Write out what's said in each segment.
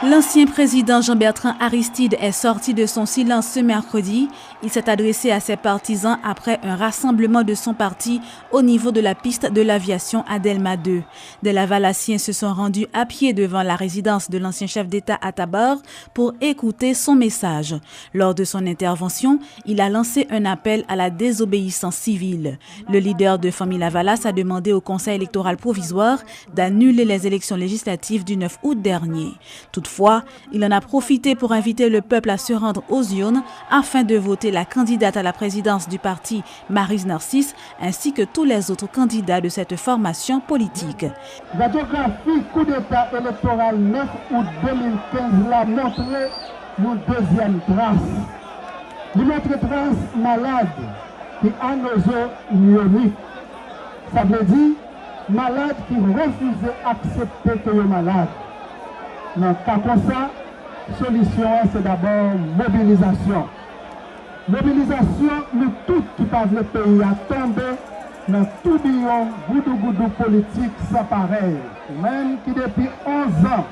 L'ancien président Jean-Bertrand Aristide est sorti de son silence ce mercredi. Il s'est adressé à ses partisans après un rassemblement de son parti au niveau de la piste de l'aviation à Delma 2. Des Lavalassiens se sont rendus à pied devant la résidence de l'ancien chef d'État à Tabar pour écouter son message. Lors de son intervention, il a lancé un appel à la désobéissance civile. Le leader de Famille Lavalas a demandé au Conseil électoral provisoire d'annuler les élections législatives du 9 août dernier. Toutefois, il en a profité pour inviter le peuple à se rendre aux urnes afin de voter la candidate à la présidence du parti, Maryse Narcisse, ainsi que tous les autres candidats de cette formation politique. La géographie coup d'État électoral 9 août 2015 l'a montré nos deuxième trace. Notre trace malade qui a nos os myoniques. Ça veut dire malade qui refuse d'accepter que est malade. Dans le cas comme ça, la solution c'est d'abord mobilisation. Mobilisation, nous tous qui parlent le pays à tomber dans tout billon goudou politique sans pareil. Même qui depuis 11 ans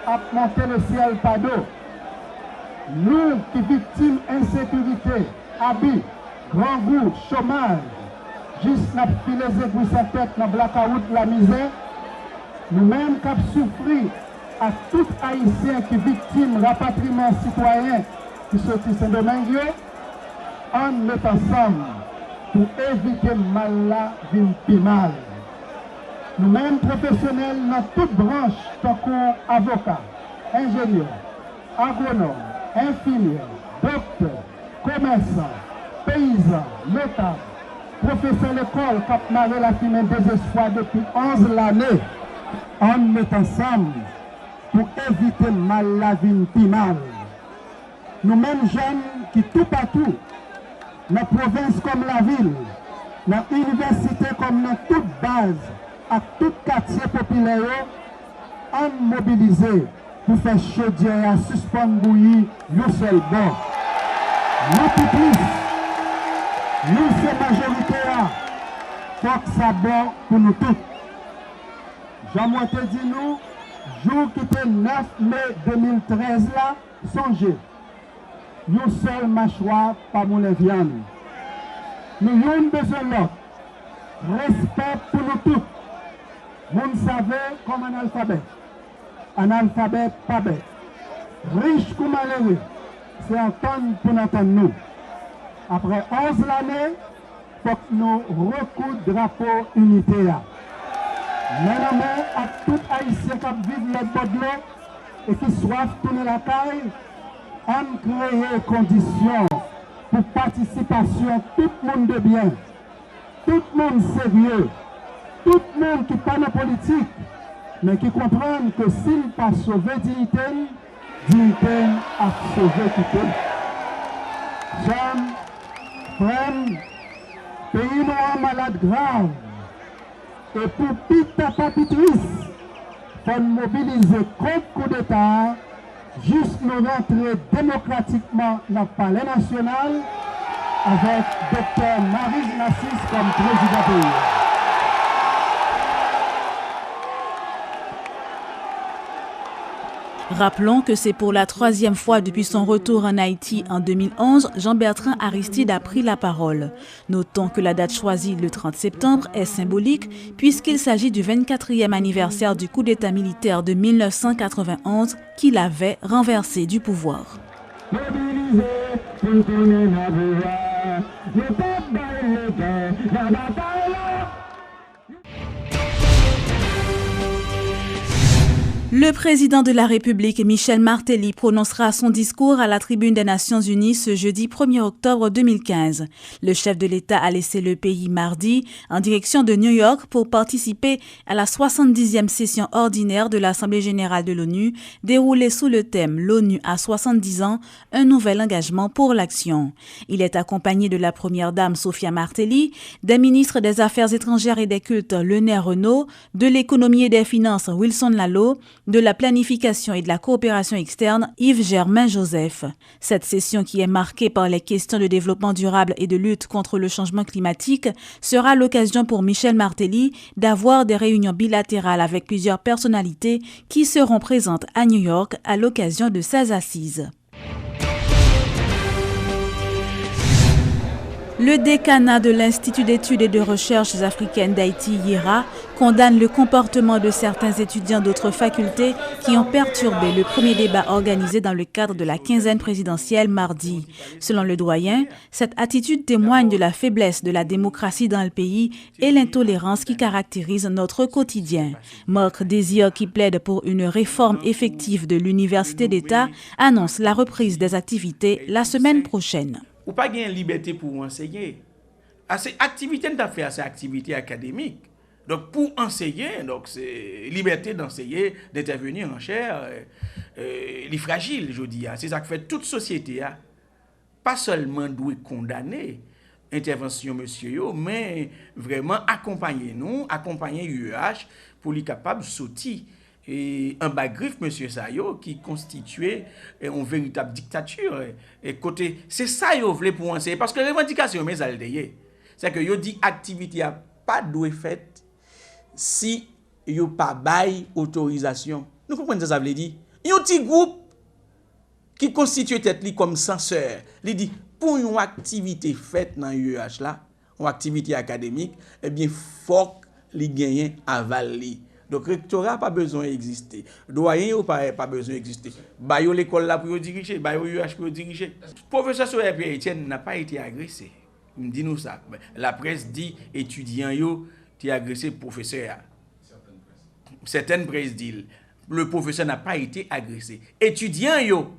a monté le ciel pas d'eau. Nous qui victimes insécurité, habits, grand goût, chômage, juste n'a filé les sa tête dans blackout la misère, nous-mêmes qui avons souffert à tout Haïtien qui victime rapatriement citoyen qui sortit Saint-Domingue, on met ensemble pour éviter mal là d'une plus mal. Nous-mêmes professionnels dans toute branche, tant qu'avocats, ingénieurs, agronomes, infirmiers, docteurs, commerçants, paysans, notables, professeurs d'école qui ont marré la fumée désespoir depuis 11 l'année, on met ensemble pour éviter mal la vie plus mal. Nous-mêmes jeunes qui tout partout, dans la province comme la ville, dans l'université comme dans toute base, à tout quartier populaire, on mobilisé pour faire chaudière à suspendre bouillir nous seul bon. Nous tout plus, nous c'est majoritaire, faut que ça bon pour nous tous. Jean-Moïse dit nous, jour qui était 9 mai 2013 là, songez. Nous seul mâchoire pas mon viande. Nous avons besoin de l'autre. Respect pour nous tous. Vous savez comme un alphabet. Un alphabet pas bête. Riche comme malheureux. C'est entendre pour entendre nous. Après 11 l'année, il faut que nous recoudons le drapeau unitaire. Maintenant, à tout Haïtien qui vivent le bord de l'eau et qui soivent tourner la taille, on crée des conditions pour participation, tout le monde de bien, tout le monde sérieux, tout le monde qui parle de politique, mais qui comprennent que s'il ne pas sauver dignité, dignité a sauvé tout. Jeunes, frères, pays noir malade grave. Et pour pita papitrice, il faut mobiliser contre coup d'État, juste nous rentrer démocratiquement dans le palais national avec Dr Maryse Narcisse comme président pays. Rappelons que c'est pour la troisième fois depuis son retour en Haïti en 2011, Jean-Bertrand Aristide a pris la parole. Notons que la date choisie, le 30 septembre, est symbolique puisqu'il s'agit du 24e anniversaire du coup d'État militaire de 1991 qui l'avait renversé du pouvoir. Le président de la République, Michel Martelly, prononcera son discours à la Tribune des Nations Unies ce jeudi 1er octobre 2015. Le chef de l'État a laissé le pays mardi en direction de New York pour participer à la 70e session ordinaire de l'Assemblée générale de l'ONU, déroulée sous le thème « L'ONU à 70 ans, un nouvel engagement pour l'action ». Il est accompagné de la première dame Sophia Martelly, des ministres des Affaires étrangères et des cultes Lené Renaud, de l'économie et des finances Wilson Lalot, de la planification et de la coopération externe, Yves Germain-Joseph. Cette session, qui est marquée par les questions de développement durable et de lutte contre le changement climatique, sera l'occasion pour Michel Martelly d'avoir des réunions bilatérales avec plusieurs personnalités qui seront présentes à New York à l'occasion de ces assises. Le décanat de l'Institut d'études et de recherches africaines d'Haïti, IERA, condamne le comportement de certains étudiants d'autres facultés qui ont perturbé le premier débat organisé dans le cadre de la quinzaine présidentielle mardi. Selon le doyen, cette attitude témoigne de la faiblesse de la démocratie dans le pays et l'intolérance qui caractérise notre quotidien. Marc Désir, qui plaide pour une réforme effective de l'Université d'État, annonce la reprise des activités la semaine prochaine. Ou pas gain liberté pour enseigner. Ces activités n'a fait ces activités académiques. Donc pour enseigner, donc c'est liberté d'enseigner, d'intervenir en chair, les fragiles, je dis. C'est ça que fait toute société, pas seulement doit condamner intervention monsieur yo, mais vraiment accompagner nous, accompagner UEH pour les capables de sortir. Et un bagrif, monsieur Sayo, qui constituait une véritable dictature. Et côté, c'est ça yo voulait pour enseigner. Parce que les revendications, mais elles déyé. C'est que yo dit activité a pas doué faite si yo pas bail autorisation. Nous comprenons ça veut dire. Yon petit groupe qui constitue tête li comme censeur. Li dit pour une activité faite dans UEH là, une activité académique, eh bien faut li gagner aval li. Donc, le rectorat n'a pas besoin d'exister. Doyen n'a pas besoin d'exister. Bayo l'école là pour diriger, bayo UH pour diriger. Le professeur Pierre Etienne n'a pas été agressé. Il dit nous ça. La presse dit étudiant yo qui agressé professeur. Certaines presse disent le professeur n'a pas été agressé. Étudiant yo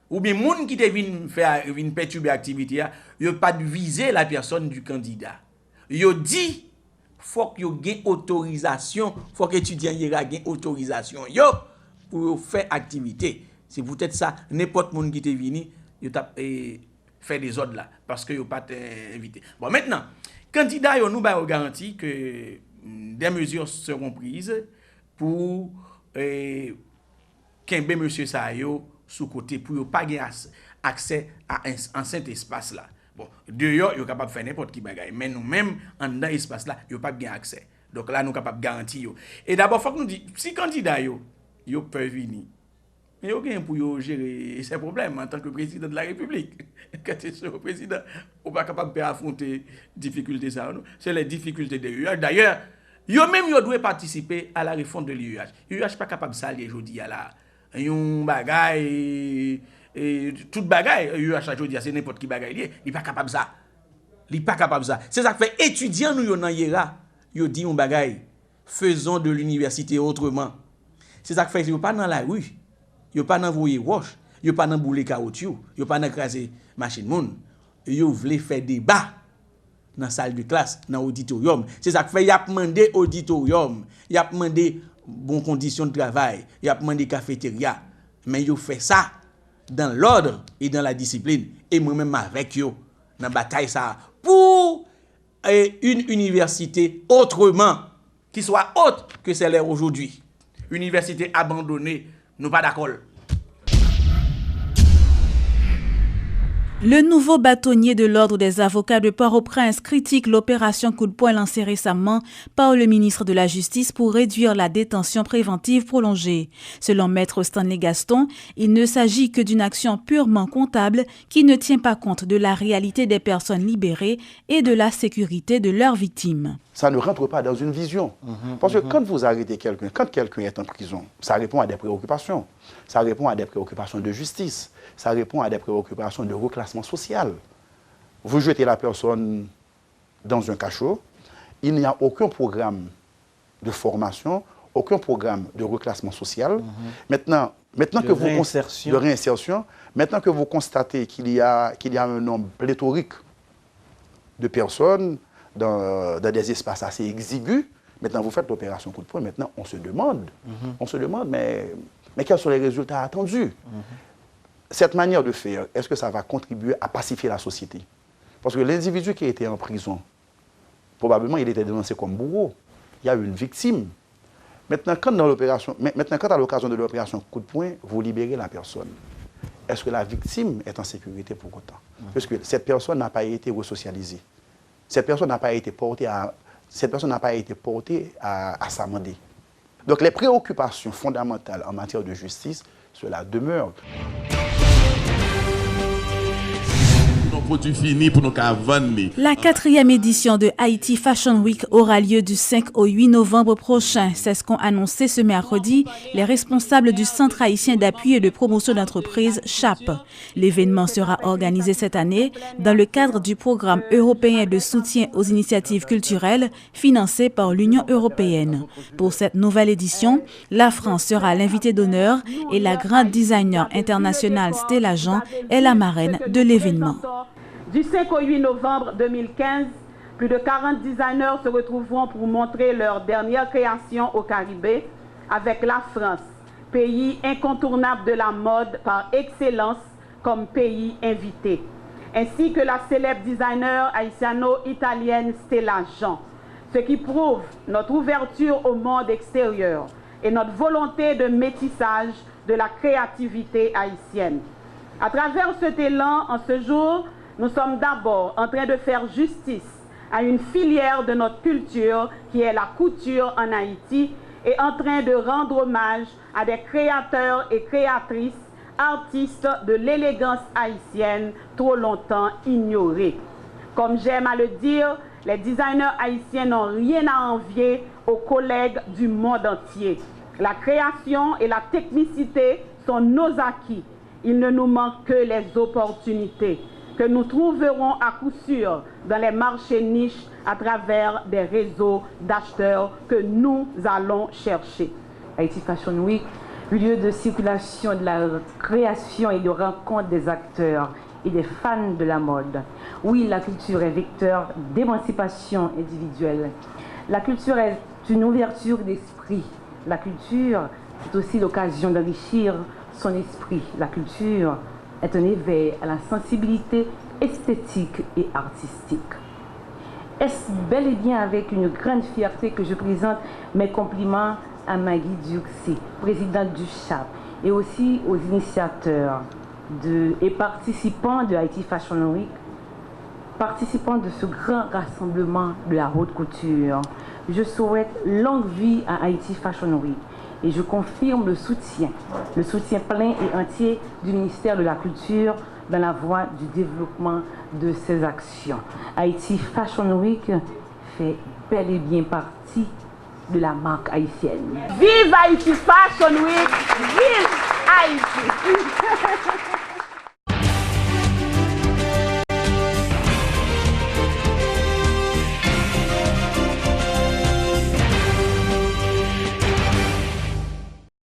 ou bien moun qui te vinn faire vinn perturber activité yo pas de viser la personne du candidat. Yo dit faut que yo gain autorisation, faut que étudiant y gain autorisation yo pour faire activité. C'est peut-être ça n'importe monde qui te vini, yo t'a fait des ordres là parce que yo pas invité. Bon maintenant, candidat yo nous ba garantie que des mesures seront prises pour kembe monsieur sa yo sous côté pour yo pas gain accès à un cet espace là. Bon, dehors, yo capable de faire n'importe qui bagaille, mais nous-mêmes, en dans l'espace là, yo pas bien accès. Donc là, nous capable de garantir. Et d'abord, faut que nous disions, si candidat yo peuvent venir, mais yo gain pour yo gérer ces problèmes en tant que président de la République. Quand tu es le président, on pas capable d'affronter difficultés ça. C'est les difficultés de l'UH. D'ailleurs, yo même yo doit participer à la réforme de l'UH. L'UH pas capable de s'allier aujourd'hui à la yon bagaille et toute bagaille UH aujourd'hui c'est n'importe qui bagaille il pas capable ça. Il pas capable ça. C'est ça que fait étudiant nous yo nan yera, yo dit on bagaille faisons de l'université autrement. C'est ça que fait yo pas dans la rue, yo pas dans voyer roche, yo pas dans bouler caoutchouc, yo pas dans craser machine monde. Yo voulait faire débat dans salle de classe, dans auditorium. C'est ça que fait y a demandé auditorium, y a demandé bonnes conditions de travail, y a demandé cafétéria, mais yo fait ça dans l'ordre et dans la discipline et moi-même avec yo dans bataille ça pour une université autrement qui soit autre que celle aujourd'hui. Université abandonnée, nous pas d'accord. Le nouveau bâtonnier de l'Ordre des avocats de Port-au-Prince critique l'opération coup de poing lancée récemment par le ministre de la Justice pour réduire la détention préventive prolongée. Selon Maître Stanley Gaston, il ne s'agit que d'une action purement comptable qui ne tient pas compte de la réalité des personnes libérées et de la sécurité de leurs victimes. Ça ne rentre pas dans une vision. Parce que quand vous arrêtez quelqu'un, quand quelqu'un est en prison, ça répond à des préoccupations. Ça répond à des préoccupations de justice. Ça répond à des préoccupations de reclassement social. Vous jetez la personne dans un cachot, il n'y a aucun programme de formation, aucun programme de reclassement social. Maintenant que vous de réinsertion, maintenant que vous constatez qu'il y a un nombre pléthorique de personnes dans des espaces assez exigus, maintenant vous faites l'opération coup de poing, maintenant on se demande, mais quels sont les résultats attendus? Cette manière de faire, est-ce que ça va contribuer à pacifier la société? Parce que l'individu qui était en prison, probablement il était dénoncé comme bourreau. Il y a eu une victime. Maintenant, quand à l'occasion de l'opération coup de poing, vous libérez la personne. Est-ce que la victime est en sécurité pour autant? Parce que cette personne n'a pas été resocialisée. Cette personne n'a pas été portée à s'amender. Donc les préoccupations fondamentales en matière de justice, cela demeure. La 4e édition de Haïti Fashion Week aura lieu du 5 au 8 novembre prochain. C'est ce qu'ont annoncé ce mercredi les responsables du Centre haïtien d'appui et de promotion d'entreprise CHAP. L'événement sera organisé cette année dans le cadre du programme européen de soutien aux initiatives culturelles financé par l'Union européenne. Pour cette nouvelle édition, la France sera l'invitée d'honneur et la grande designer internationale Stella Jean est la marraine de l'événement. Du 5 au 8 novembre 2015, plus de 40 designers se retrouveront pour montrer leur dernière création au Caribe avec la France, pays incontournable de la mode par excellence comme pays invité, ainsi que la célèbre designer haïtiano-italienne Stella Jean, ce qui prouve notre ouverture au monde extérieur et notre volonté de métissage de la créativité haïtienne. À travers cet élan, en ce jour, nous sommes d'abord en train de faire justice à une filière de notre culture qui est la couture en Haïti et en train de rendre hommage à des créateurs et créatrices, artistes de l'élégance haïtienne trop longtemps ignorés. Comme j'aime à le dire, les designers haïtiens n'ont rien à envier aux collègues du monde entier. La création et la technicité sont nos acquis. Il ne nous manque que les opportunités que nous trouverons à coup sûr dans les marchés niches à travers des réseaux d'acheteurs que nous allons chercher. Haïti Fashion Week, lieu de circulation de la création et de rencontre des acteurs et des fans de la mode. Oui, la culture est vecteur d'émancipation individuelle. La culture est une ouverture d'esprit. La culture, c'est aussi l'occasion d'enrichir son esprit. La culture est un éveil à la sensibilité esthétique et artistique. Est-ce bel et bien avec une grande fierté que je présente mes compliments à Maggie Duxi, présidente du CHAP, et aussi aux initiateurs et participants de Haïti Fashion Week, participants de ce grand rassemblement de la haute couture. Je souhaite longue vie à Haïti Fashion Week. Et je confirme le soutien plein et entier du ministère de la Culture dans la voie du développement de ces actions. Haïti Fashion Week fait bel et bien partie de la marque haïtienne. Vive Haïti Fashion Week! Vive Haïti!